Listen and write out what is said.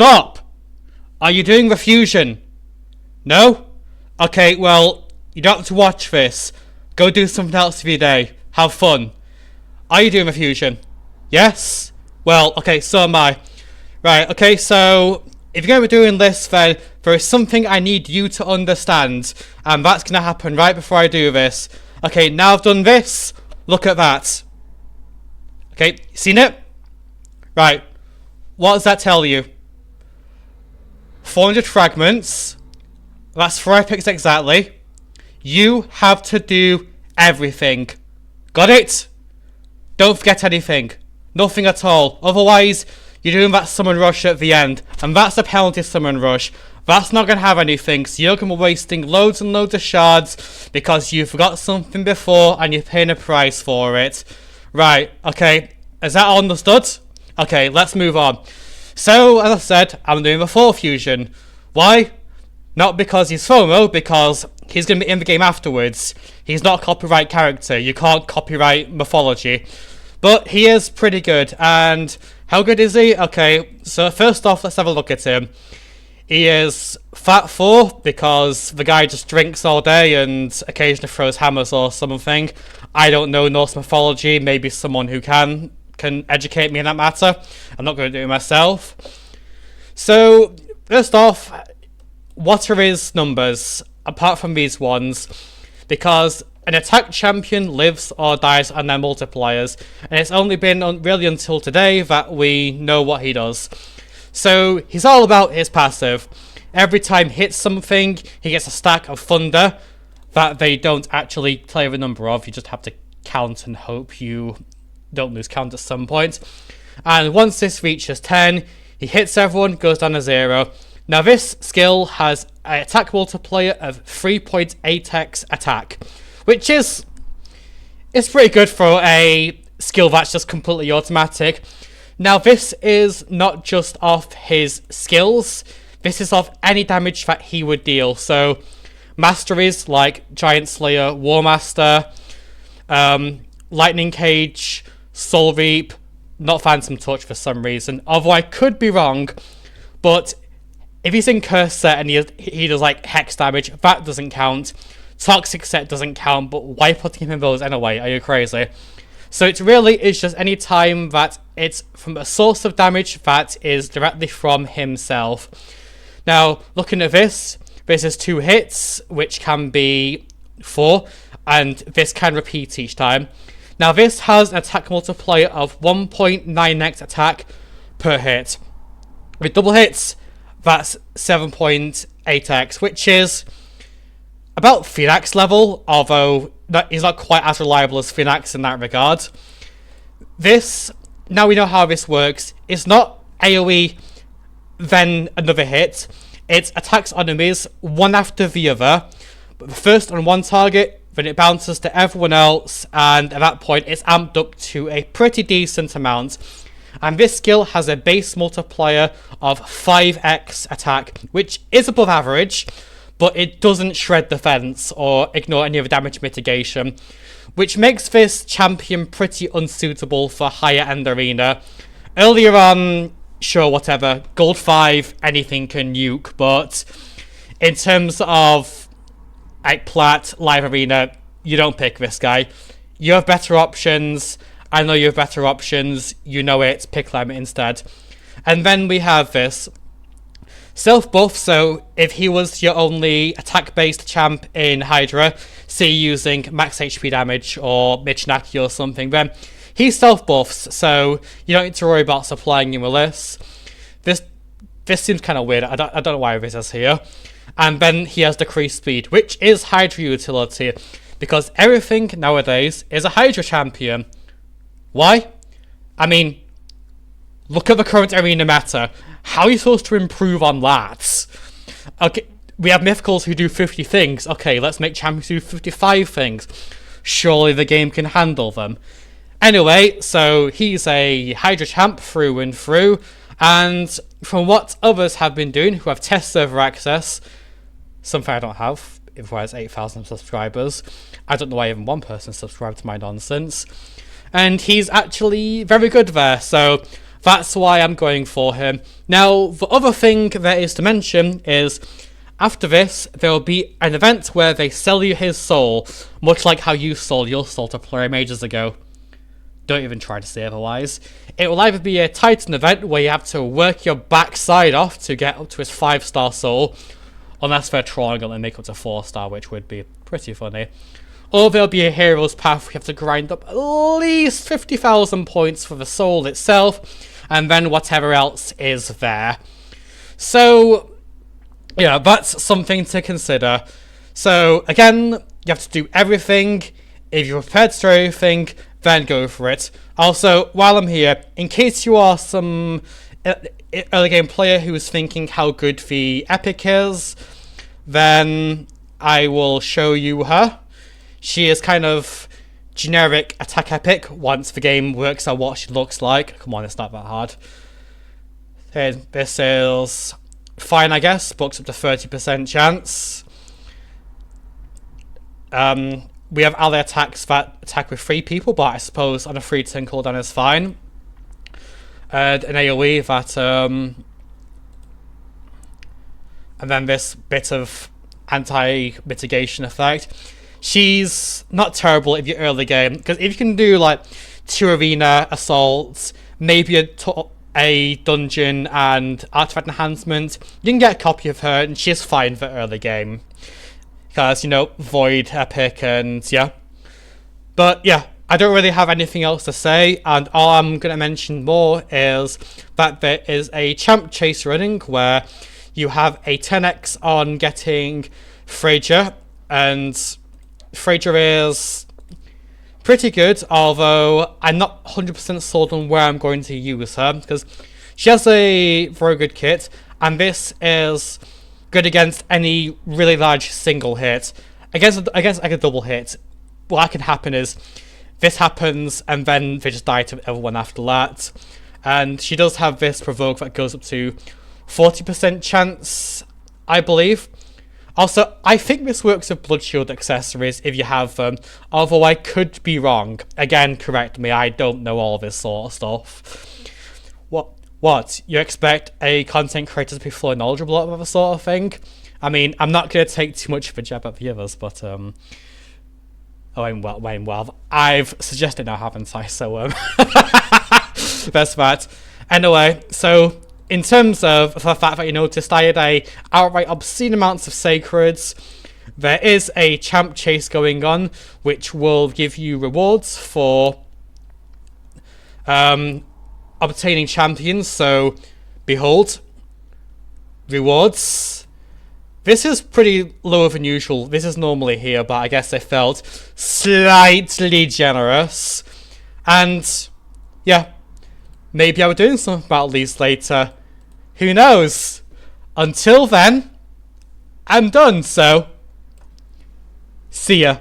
Stop! Are you doing the fusion? No? Okay, well, you don't have to watch this. Go do something else with your day. Have fun. Are you doing the fusion? Yes? Well, okay, so am I. Right, okay, so if you're going to be doing this, then there is something I need you to understand. And that's going to happen right before I do this. Okay, now I've done this. Look at that. Okay, seen it? Right. What does that tell you? 400 fragments. That's 4 epics exactly. You have to do everything. Got it? Don't forget anything. Nothing at all. Otherwise, you're doing that summon rush at the end. And that's a penalty summon rush. That's not going to have anything. So you're going to be wasting loads and loads of shards because you forgot something before and you're paying a price for it. Right, okay. Is that all understood? Okay, let's move on. So, as I said, I'm doing the Thor fusion. Why? Not because he's FOMO, because he's going to be in the game afterwards. He's not a copyright character. You can't copyright mythology. But he is pretty good. And how good is he? Okay, so first off, let's have a look at him. He is Fat Thor because the guy just drinks all day and occasionally throws hammers or something. I don't know Norse mythology. Maybe someone who can educate me in that matter. I'm not going to do it myself. So, first off, what are his numbers, apart from these ones? Because an attack champion lives or dies on their multipliers, and it's only been really until today that we know what he does. So, he's all about his passive. Every time he hits something, he gets a stack of thunder that they don't actually play the number of. You just have to count and hope you don't lose count at some point. And once this reaches 10, he hits everyone, goes down to 0. Now this skill has an attack multiplier of 3.8x attack, which is pretty good for a skill that's just completely automatic. Now this is not just off his skills, this is off any damage that he would deal. So masteries like Giant Slayer, War Master, Lightning Cage, Soul Reap, not Phantom Touch for some reason, although I could be wrong, but if he's in Curse Set and he does like Hex damage, that doesn't count. Toxic Set doesn't count, but why putting him in those anyway? Are you crazy? So it really is just any time that it's from a source of damage that is directly from himself. Now, looking at this is 2 hits, which can be 4, and this can repeat each time. Now this has an attack multiplier of 1.9x attack per hit. With double hits, that's 7.8x, which is about Phoenix level, although he's not quite as reliable as Phoenix in that regard. This, now we know how this works, it's not AoE then another hit. It attacks enemies one after the other, but the first on one target, then it bounces to everyone else, and at that point it's amped up to a pretty decent amount. And this skill has a base multiplier of 5x attack, which is above average, but it doesn't shred defense or ignore any of the damage mitigation, which makes this champion pretty unsuitable for higher end arena. Earlier on, sure, whatever, gold 5, anything can nuke, but in terms of like Plat, Live Arena, you don't pick this guy. You have better options. I know you have better options. You know it. Pick them instead. And then we have this self buff. So if he was your only attack based champ in Hydra, say using max HP damage or Michnaki or something, then he self buffs. So you don't need to worry about supplying him with this. This seems kind of weird. I don't know why this is here. And then he has decreased speed, which is Hydra utility, because everything nowadays is a Hydra champion. Why? I mean, look at the current arena meta. How are you supposed to improve on that? Okay, we have mythicals who do 50 things. Okay, let's make champions do 55 things. Surely the game can handle them. Anyway, so he's a Hydra champ through and through, and from what others have been doing who have test server access, something I don't have, it requires 8,000 subscribers. I don't know why even one person subscribed to my nonsense. And he's actually very good there. So That's why I'm going for him. Now, the other thing there is to mention is, after this, there will be an event where they sell you his soul, much like how you sold your soul to Plarium ages ago. Don't even try to say otherwise. It will either be a Titan event where you have to work your backside off to get up to his 5-star soul, unless they're trying and make up to 4-star, which would be pretty funny. Or there'll be a hero's path where you have to grind up at least 50,000 points for the soul itself, and then whatever else is there. So, yeah, that's something to consider. So, again, you have to do everything. If you're prepared to do everything, then go for it. Also, while I'm here, in case you are some early game player who is thinking how good the epic is, then I will show you her. She is kind of generic attack epic once the game works out what she looks like. Come on, it's not that hard. This is fine, I guess. Books up to 30% chance. We have ally attacks that attack with 3 people, but I suppose on a 3-turn cooldown is fine. And an AoE that, and then this bit of anti-mitigation effect. She's not terrible if you're early game, because if you can do like 2 arena assaults, maybe a dungeon and artifact enhancement, you can get a copy of her, and she's fine for early game. Because, you know, Void, Epic, and yeah. But yeah, I don't really have anything else to say, and all I'm going to mention more is that there is a champ chase running where you have a 10x on getting Frazier, and Frazier is pretty good, although I'm not 100% sold on where I'm going to use her, because she has a very good kit, and this is good against any really large single hit. Against like a double hit, what can happen is this happens and then they just die to everyone after that. And she does have this provoke that goes up to 40% chance, I believe. Also, I think this works with Blood Shield accessories if you have them, although I could be wrong. Again, correct me, I don't know all this sort of stuff. What? You expect a content creator to be fully knowledgeable about that sort of thing? I mean, I'm not going to take too much of a jab at the others, but, well, I've suggested now, haven't I? So, that's that. Anyway, so, in terms of the fact that you noticed, I had a outright obscene amounts of sacreds. There is a champ chase going on, which will give you rewards for, obtaining champions, so behold, rewards. This is pretty lower than usual. This is normally here, but I guess I felt slightly generous. And yeah, maybe I'll be doing something about these later. Who knows? Until then, I'm done, so see ya.